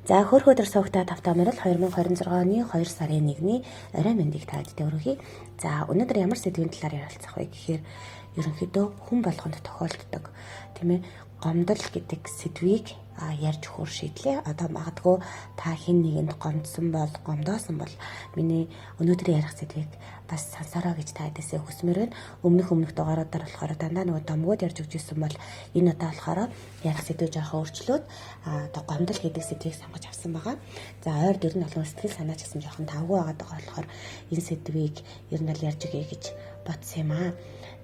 За хөрх өдөр суугтаа тавтаа мөрөл 2026 оны 2 сарын 1-ний орой мэндийг та бүдэд өргөе. За өнөөдөр ямар сэдвийн талаар ярилцах вэ гэхээр ерөнхийдөө хүн болгонд тохиолддог тийм ээ гомдол гэдэг сэдвийг ярьж өгөх шийдлээ. Одоо магадгүй та хэн нэгэнд гомдсон бол гомдоосон бол миний өнөөдөр ярих сэдвийг бас сансараа гэж та хэдээсээ хүсмээр байна. Өмнөх дугааруудаар болохоор дандаа нөгөө домгууд ярьж өгч ирсэн бол энэ удаа болохоор ярих сэдвээ жоохон өөрчлөөд одоо гомдол гэдэг сэдвийг сонгож авсан байгаа. За ойрд ер нь олон сэтгэл санаа ч гэсэн жоохон тавгүй байгаа болохоор энэ сэдвийг ер нь л ярьж өгье гэж бодсон юм аа.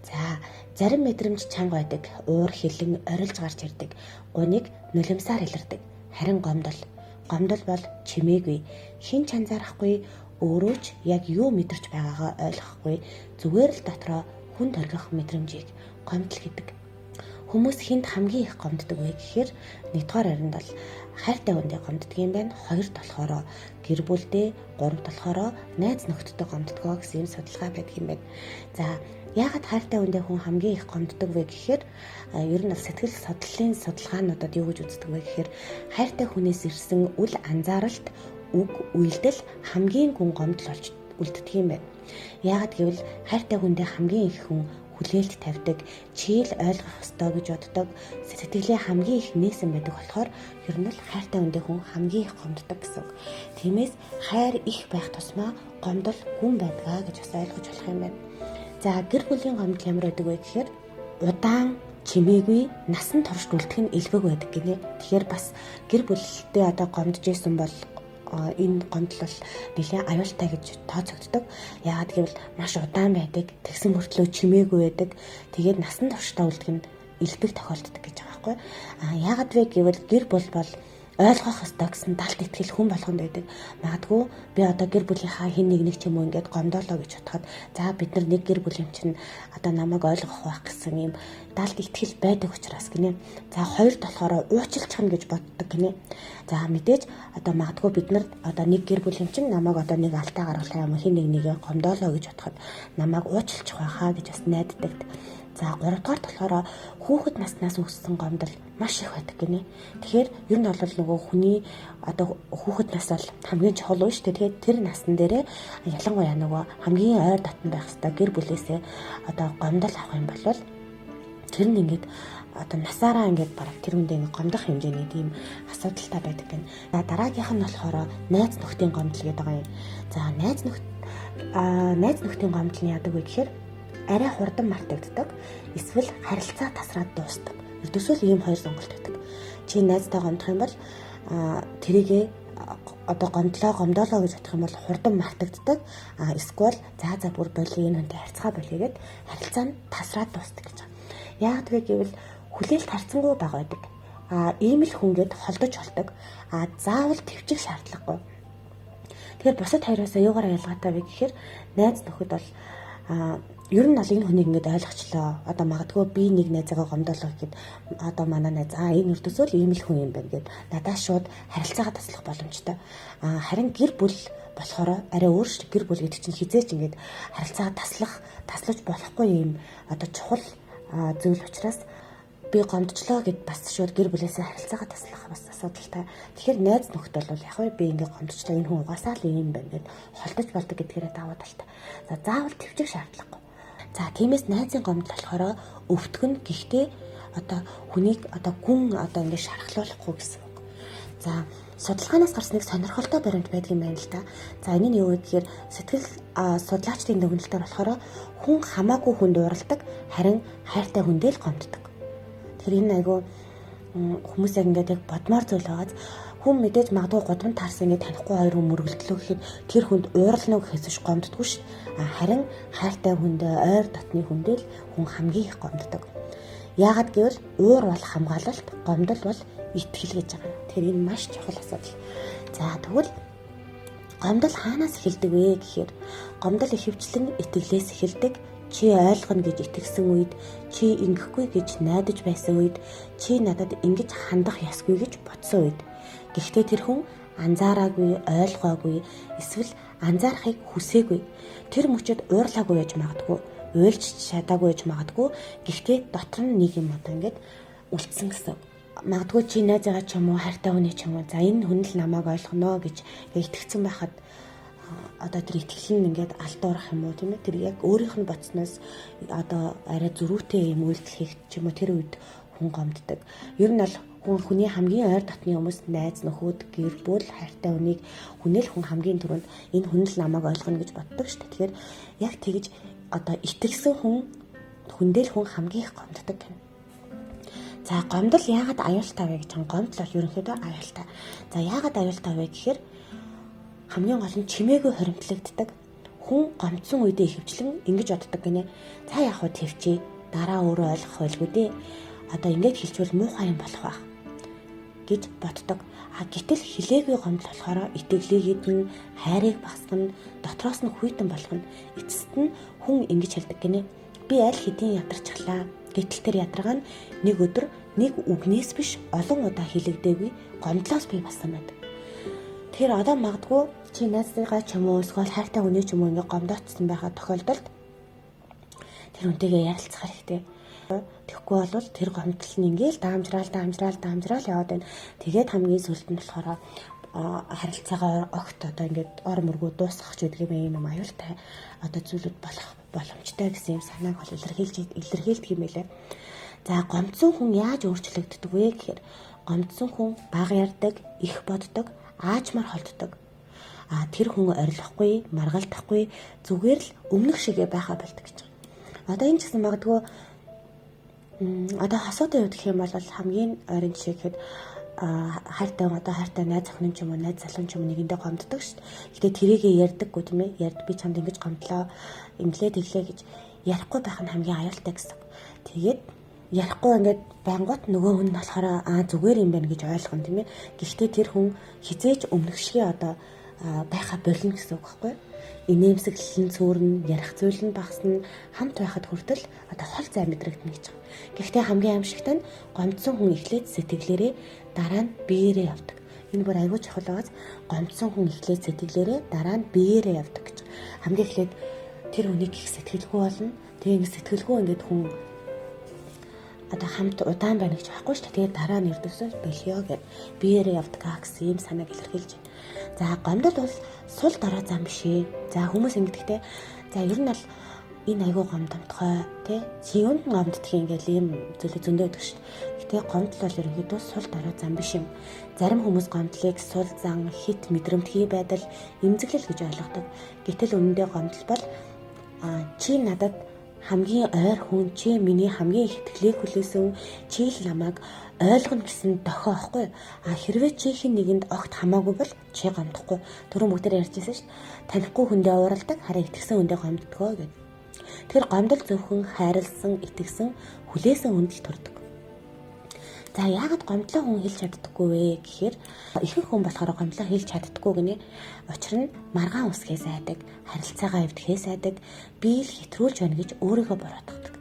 За зарим мэдрэмж чанга байдаг, уур хилэн орилж гарч ирдэг, гуниг нулимсаар илэрдэг. Харин гомдол бол чимээгүй, хин ч анзаарахгүй, өөрөө ч яг юу мэдэрч байгаагаа ойлгохгүй, зүгээр л дотроо хүн торгих мэдрэмжийг гомдол гэдэг. Хүмүүс хүнд хамгийн их гомддог вэ гэхээр нэгдүгээр харинд бол хайртай хүндээ гомддог юм байна. Хоёрт болохоор гэр бүлдээ, гуравт болохоор найз нөхдөдөө гомддгоо гэсэн юм судалгаа байдаг юм байна. За яагаад хайртай хүндээ хүн хамгийн их гомддог вэ гэхээр ер нь сэтгэл судлалын судалгаануудад юу гэж үздэг вэ гэхээр хайртай хүнээс ирсэн үл анзааралт, үг, үйлдэл хамгийн гүн гомдол болж үлддэг юм байна. Яагаад гэвэл хайртай хүндээ хамгийн их хүн хүлээлт тавьдаг, чийл ойлгох ёстой гэж боддог, сэтгэлээ хамгийн их нээсэн байдаг болохоор ер нь л хайртай хүндээ хүн хамгийн их гомддог гэсэн. Тиймээс хайр их байх тусмаа гомдол гүн байдгаа гэж бас ойлгож болох юм байна. За гэр бүлийн гомдол ямар байдаг вэ гэхээр удаан, чимээгүй, насан турш үлдэх нь элбэг байдаг гинэ. Тэгэхээр бас гэр бүлтэй одоо гомдож исэн бол энэ гомдол бол нэлээд аюултай гэж тооцогддог. Яагаад гэвэл маш удаан байдаг, тэгсэн мөртлөө чимээгүй байдаг. Тэгээд насан туршдаа үлдэх нь элбэг тохиолддог гэж байгаа байхгүй. Яагаад вэ гэвэл гэр бүл бол ойлгох ёстой гэсэн далд итгэл хүн болгонд байдаг. Магадгүй би одоо гэр бүлийнхаа хэн нэг ч юм уу ингээд гомдоолоо гэж бодоход за бид нар нэг гэр бүл юм чинь одоо намайг ойлгох байх гэсэн юм далд итгэл байдаг учраас гинэ. За хоёрт болохоор уучлалчих нь гэж боддог гинэ. За мэдээж одоо магадгүй бид нар одоо нэг гэр бүл юм чинь намайг одоо нэг алдаа гаргалаа юм хэн нэгээ гомдоолоо гэж бодоход намайг уучлалчих байхаа гэж бас найддаг. За 3 дугаарт болохоор хүүхэд наснаас үүссэн гомдол маш их байдаг гинэ. Тэгэхээр ер нь бол нөгөө хүний одоо хүүхэд нас бол хамгийн чухал уу шүү дээ. Тэгэхээр тэр насн дээрээ ялангуяа нөгөө хамгийн ойр дотн байх хэрэгтэй гэр бүлээсээ одоо гомдол авах юм бол тэр нь ингээд одоо насаараа ингээд бараг тэр хүндээ ингээд гомдох хэмжээний тийм асуудалтай байдаг гэнэ. За дараагийнх нь болохоор найз нөхдийн гомдол гэдэг байгаа юм. За найз нөхдийн гомдол нь яадаг вэ гэхээр арай хурдан мартагддаг, эсвэл харилцаа тасраад дуусдаг. Ердөөсөө ийм хоёр сонголт байдаг. Чи найзтай гомдох юм бол тэрийгээ одоо гомдоолоо гэж бодох юм бол хурдан мартагддаг. Эсвэл за бүр болий энэ хүнтэй харьцаа болий гэд харилцаа нь тасраад дуусдаг гэж байна. Яагаад вэ гэвэл хүлээлт харьцангуй бага байдаг. Ийм л хүнгээд холдож болдог. Заавал төвчих шаардлагагүй. Тэгэхээр бусад хоёроос юугаар ялгаатай вэ гэхээр найз нөхөд бол ер нь бол энэ хүнийг ингээд ойлгочлоо. Одоо магадгүй би нэг найзаагаа гомдоолоо гэхэд одоо манай найз энэ өртөсөө л ийм л хүн юм байна гэд надад шууд харилцаагаа таслах боломжтой. Харин гэр бүл болохоор арай өөр шүү. Гэр бүл гэдэг чинь хизээч ингээд харилцаагаа таслаж болохгүй юм одоо чухал зүйл учраас би гомдчлоо гэд бас шууд гэр бүлээсээ харилцаагаа таслах бас асуудалтай. Тэгэхээр найз нөхд бол яг вэ би ингээд гомдчлоо энэ хүн угаасаа л юм байна гэд холдож болдог гэдгээрээ даваа талтай. За заавал төвчих шаардлагагүй. За тиймээс найзын гомдол болохоор өвтгөн гэхдээ одоо хүнийг одоо гүн одоо ингээд шархлуулахгүй гэсэн үг. За судалгаанаас гарсан нэг сонирхолтой баримт байдаг юм байна л да. За энэ нь юу вэ гэхээр сэтгэл судлаачдын дүгнэлтээр болохоор хүн хамаагүй хүнд уралдаг, харин хайртай хүндээ л гомддог. Тэр энэ айгу хүмүүс яг ингээд яг бодмоор зүйл байгааз хүн мэдээж магадгүй годамд таарсан ингэ танихгүй хоёр хүн мөргөлдлөө гэхэд тэр хүнд уурална гэхээс биш гомддгүй ш. Харин хайртай хүндээ ойр дотны хүндээ л хүн хамгийн их гомддог. Яагаад гэвэл уур бол хамгаалалт, гомдол бол итгэл гэж байгаа. Тэр энэ маш чухал асуудал. За тэгвэл гомдол хаанаас эхэлдэг вэ гэхээр гомдол ихэвчлэн итгэлээс эхэлдэг. Чи ойлгоно гэж итгэсэн үед, чи ингэхгүй гэж найдаж байсан үед, чи надад ингэж хандах ёсгүй гэж бодсон үед. Гэхдээ тэр хүн анзаараагүй, ойлгоогүй, эсвэл анзаарахыг хүсээгүй. Тэр мөчөд уурлаагүй байж магадгүй, уйлж чадаагүй байж магадгүй. Гэхдээ дотор нь нэг юм одоо ингэж үлдсэн гэсэн. магадгүй чи найзаагаа ч юм уу хайртай хүний ч юм уу за энэ хүн л намайг ойлгоно гэж итгэцэн байхад одоо тэр итгэл нь ингээд алдуурах юм уу тийм ээ тэр яг өөрийнх нь боцноос одоо арай зөрүүтэй юм үйлдэл хийх ч юм уу тэр үед хүн гомддог. Ер нь бол хүний хамгийн ойр дотны хүмүүс найз нөхөд гэр бүл хайртай хүнийг хүнэл хүн хамгийн түрүүнд энэ хүн л намайг ойлгоно гэж боддог шүү дээ. Тэгэхээр яг тэгж одоо итгэсэн хүндэл хүн хамгийн их гомддог гэнэ. За гомдол яагаад аюултай вэ гэж гомдол бол ерөнхийдөө аюултай. За яагаад аюултай вэ гэхээр хамгийн гол нь чимээгүй хоримтлагддаг. Хүн гомдсон үедээ ихэвчлэн ингэж боддог гинэ. За яг хөө твчээ дараа өөрөө ойлгох байлгүй дээ. Одоо ингэж хэлчихвэл муухай юм болох байх гэж боддог. Гэтэл хилээгүй гомдол болохоор итгэлийг идэн, хайрыг басгана, дотроос нь хүйтэн болгоно. Эцэст нь хүн ингэж хэлдэг гинэ. Би аль хэдийн ядарчлаа. Гэтэл тэр ядаргаа нь нэг өдөр нэг үгнээс биш олон удаа хэлэгдээгүй гомдлоос бий болсон байдаг. Тэр одоо магадгүй чи найзтайгаа ч юм уу эсвэл хайртай хүний ч юм уу ингээ гомдоцсон байгаа тохиолдолд тэр үнтэйгээ ярилцах хэрэгтэй. Тэгэхгүй бол тэр гомдол нь ингээл даамжраал яваад байна. Тэгээд хамгийн сүлд нь болохоор харилцаагаа огт одоо ингээд ор мөргөө дуусгах ч гэдэг юм аюултай одоо зүйлүүд болох боломжтой гэсэн юм санааг бол илэрхийлдэг юм байлаа. За гомдсон хүн яаж өөрчлөгддөг вэ гэхээр гомдсон хүн бага ярддаг, их боддог, аажмаар холддог. Тэр хүн орилохгүй, маргалдахгүй зүгээр л өмнөх шигээ байхаа болдог гэж байна. Одоо энэ ч гэсэн магадгүй одоо хасуудын үед гэх юм бол хамгийн ойрын жишээ гэхэд хайртай найз охин ч юм уу найз залуу ч юм уу нэгэндээ гомддог шүү дээ. Гэтэ тэрийгээ ярьдаггүй тийм ээ. Би чамд ингэж гомдлоо, инглээ тэглээ гэж ярихгүй байх нь хамгийн аюултай гэсэн. Тэгээд ярихгүй ингээд бангууд нөгөө хүн нь болохоор зүгээр юм байна гэж ойлгоно тийм ээ. Гэхдээ тэр хүн хизээч өмнөх шигээ одоо байха болно гэсэн үг байхгүй юу? Инээмсэглэл нь цөөрн, ярих зүйл нь багасна, хамт байхад хүртэл одоо хол зай мэдрэгдэнэ гэж байна. Гэхдээ хамгийн аимшигтай нь гомдсон хүн эхлээд сэтгэлээрээ дараа нь биеэрээ явдаг. Энэ бүр аягүй чухал байгаас гомдсон хүн эхлээд сэтгэлээрээ дараа нь биеэрээ явдаг гэж. Хамгийн эхлээд тэр хүнийг их сэтгэлгүй болно. Тэгээ сэтгэлгүй ингээд хүн одоо хамт удаан байна гэж байхгүй шүү дээ. Тэгээд дараа нь эрдвсээ болио гэд биеэрээ явдаг гэсэн юм санааг илэрхийлж байна. За гомдол бол сул дорой зам биш ээ. За хүмүүс ингэдэгтэй. За ер нь бол энэ айгүй гомдомтгой тий. Юунд нь гомддгийг ингээл ийм зүйлээ зөндөө өгдөг шүү дээ. Гэтэ гомдол бол ерөнхийдөө сул дорой зам биш юм. Зарим хүмүүс гомдлыг сул зан, хит мэдрэмтгий байдал, эмзэглэл гэж ойлгодог. Гэтэл үнэндээ гомдол бол чи надад хамгийн ойр хүн, чи миний хамгийн их итгэлийг хүлээсэн, чи л намайг ойлгоно гэсэн дохио аахгүй. Хэрвээ чи хин нэгэнд огт хамаагүй бол чи гомдохгүй. Түрүүн бүгдээр ярьжсэн шүү дээ. Танихгүй хүндээ ууралдаг, харин итгэсэн хүндээ гомддгоо гэдэг. Тэр гомдол зөвхөн хайрлсан, итгэсэн, хүлээсэн хүнд л төрдөг. За яагаад гомдлоо хүн хэлж чаддаггүй вэ гэхээр ихэнх хүн болохоор гомдлоо хэлж чаддаггүй гинэ. Учир нь маргаан үсгээс айдаг, харилцаагаа эвдэхээс айдаг, би л хэтрүүлж байна гэж өөрийгөө буруутгадаг.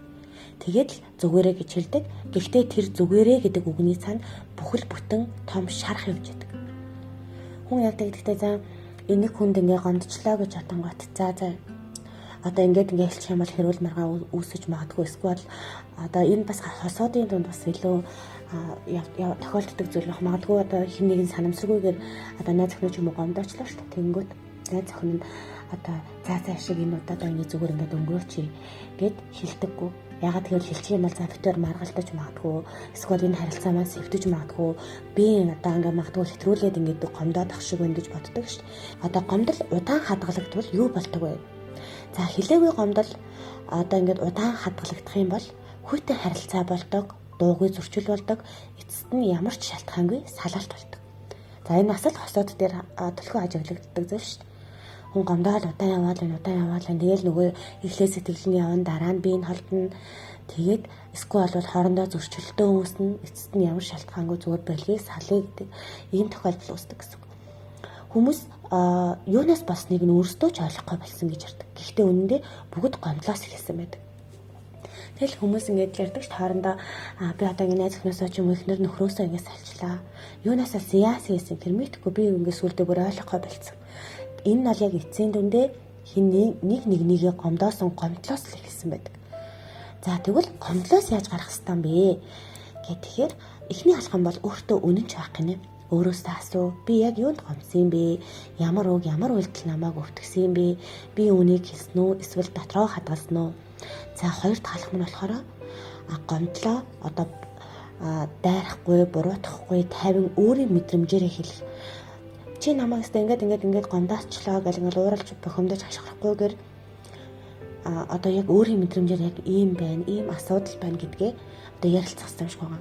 Тэгээд л зүгээрээ гэж хэлдэг. Гэхдээ тэр зүгээрээ гэдэг үгний цаана бүхэл бүтэн том шарах явж байдаг. Хүн яг тэгдэхдээ за энийг хүнд ингээ гомдчлаа гэж атангуут. За одоо ингээд хэлчих юм бол хэрүүл маргаан үүсэж магадгүй. Эсвэл одоо энэ бас хосоодын дунд бас илүү тохиолддог зүйл байх. Магадгүй одоо хэн нэгэн санамсаргүйгээр одоо найз охин ч юм уу гомдоочлоо шүү дээ. Тэнгүүт найз охин нь одоо цаа шиг энэ удаад ингээ зүгээр ингээд өнгөрөөч гэд хэлдэггүй. Ягаад гэвэл хэлчих юм бол за битээр маргалдаж магадгүй. Эсвэл энэ харилцаа маань сэвдэж магадгүй. Би одоо ингээ магадгүй хэтрүүлээд ингээд гомдоод ах шиг байна гэж боддог шүү дээ. Одоо гомдол удаан хадгалагдвал юу болдог вэ? За хилээгүй гомдол одоо ингээд удаан хадгалагдах юм бол хүйтэн харилцаа болдог, дуугүй зөрчил болдог, эцэст нь ямар ч шалтгаангүй салаалт болдог. За энэ бас л хосоод дээр төлхөө ажиглагддаг зүйл шүү дээ. Хүн гомдоод удаан яваал байна. Тэгэл нөгөө эхлээ сэтгэл нь явна, дараа нь биеийн холдно. Тэгээд эсвэл бол хоорондоо зөрчилтөө үүснэ, эцэст нь ямар шалтгаангүй зүгээр бэлгийг салъя гэдэг ийм тохиолдол үүсдэг гэсэн. Хүмүүс юунаас босныг нь өөрсдөө ч ойлгохгүй болсон гэж ярьдаг. Гэхдээ үнэндээ бүгд гомдлоос эхэлсэн байдаг. Тэгэл хүмүүс ингэж ярьдаг ш хоорондоо би одоо ингэ найз охиноосоо ч юм уу ихнэр нөхрөөсөө ингэ салчлаа. Юунаасаа яасан гэсэн тэр мэдхгүй би ингэ сүлдээ бүр ойлгохгүй болсон. Энэ нь бол яг эцсийн дүндээ хин нэгээ гомдоосон гомдлоос л эхэлсэн байдаг. За тэгвэл гомдлоос яаж гарах ёстой юм бэ Тэгэхээр эхний алхам бол өөртөө үнэнч байх гинэ. Өөрөөсөө асуу. Би яг юунд гомдсон бэ? Ямар үг, ямар үйлдэл намайг өвтгсөн бэ? Би үнийг хэлсэн үү? Эсвэл дотроо хадгалсан уу? За хоёр дахь алхам нь болохоор гомдлоо одоо дайрахгүй, буруутгахгүй, тайван өөрийн мэдрэмжээрээ хэлэх. Чи намайг өстө ингээд гомдоосчлоо гэл ингээд ууралж бохомдож хашгирахгүйгээр одоо яг өөрийн мэдрэмжээр яг ийм байна, ийм асуудал байна гэдгээ одоо ярилцах хэрэгтэй юм шиг байна.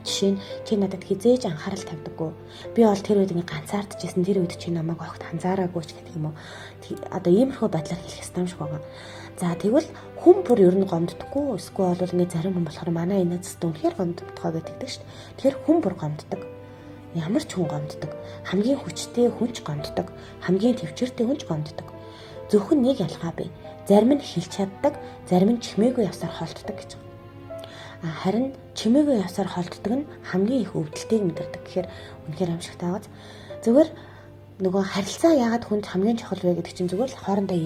Жишээ нь чи надад хизээж анхаарал тавьдаггүй. Би бол тэр үед ингээ ганцаардчихсэн, тэр үед чи намайг огт анзаараагүй ч гэдэг юм уу. Одоо иймэрхүү байдлаар хэлэх хэрэгтэй юм шиг байна. За тэгвэл хүн бүр ер нь гомддоггүй. Эсвэл бол ингээ зарим хүн болохоор манай энэ зүст үнэхээр гомддоггоо гэдэг шүү дээ. Тэгэхээр хүн бүр гомддог. Ямар ч хүн гомддог. Хамгийн хүчтэй хүн ч гомддог. Хамгийн төвчээртэй хүн ч гомддог. Зөвхөн нэг ялгаа бий. Зарим нь хэлж чаддаг, зарим нь чимээгүй явсаар холддог гэж. Харин чимээгүй явсаар холддог нь хамгийн их өвдөлтийг мэдэрдэг гэхээр үнэхээр амжигтай байгаа. Зүгээр нөгөө харилцаа яагаад хүнд хамгийн чухал вэ гэдэг чинь зүгээр л хоорондоо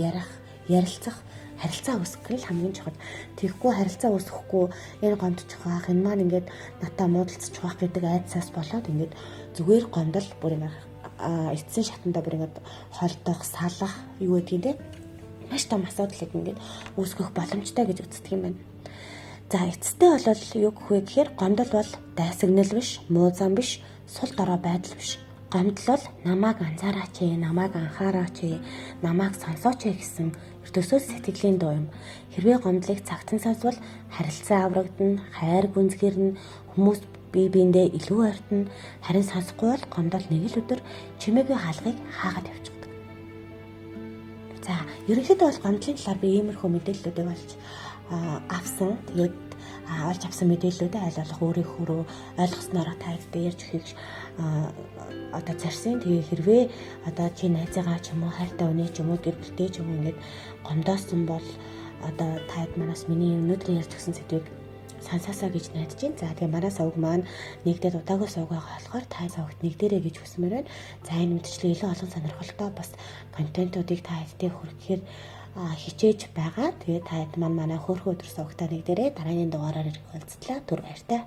ярилцах, харилцаа үүсгэх нь хамгийн чухал. Тэгэхгүй харилцаа үүсгэхгүй энэ гомдчих واخ, энэ маань ингээд натаа муудалцчих واخ гэдэг айдсаас болоод ингээд зүгээр гомдол бүр ингээд эцсийн шатанда бүр ингээд холдох, салах юу гэдгийг те маш том асуудлыг ингээд үүсгэх боломжтой гэж үздэг юм байна. За эцэстээ бол юу гэх вэ гэхээр гомдол бол дайсагнал биш, муу зам биш, сул дорой байдал биш. Гомдол бол намайг анзаараач, намайг анхаараач, намайг сонсооч гэсэн ертөсөө сэтгэлийн дуу юм. Хэрвээ гомдлыг цагтан сонсвол харилцаа аврагдана, хайр гүнзгийрнэ, хүмүүс бие биендээ илүү ойртно. Харин сонсохгүй бол гомдол нэг л өдөр чимээгүй хаалгыг хаагаад явчихдаг. За ерөнхийдөө бол гомдлын талаар би иймэрхүү мэдээллүүдийг олж авсан. Тэгээд олж авсан мэдээллүүдээ аль болох өөрийнхөө рүү ойлгосноор таад ярьж өгөхийг одоо зарсан. Тэгээ хэрвээ одоо чи найзаагаа ч юм уу хайртай өний ч юм уу гэр бүлтэй ч юм уу ингээд гомдоосон бол одоо таад манаас миний өнөөдөр ярьж өгсөн сэдвийг сансаасаа гэж найдаж байна. За тэгээ манай сувг маань нэгдээд удаагүй сувг байгаа болохоор та сувгт нэгдэрэй гэж хүсмээр байна. За энэ мэдчлэл илүү олон сонирхолтой бас контентуудыг та хэдтэй хүргэхээр хичээж байгаа. Тэгээд та хэд маань манай хөөрхөн өдөр сувгтаа нэгдэрэй. Дараагийн дугаараар ирэх уулзтлаа. Түр баяртай.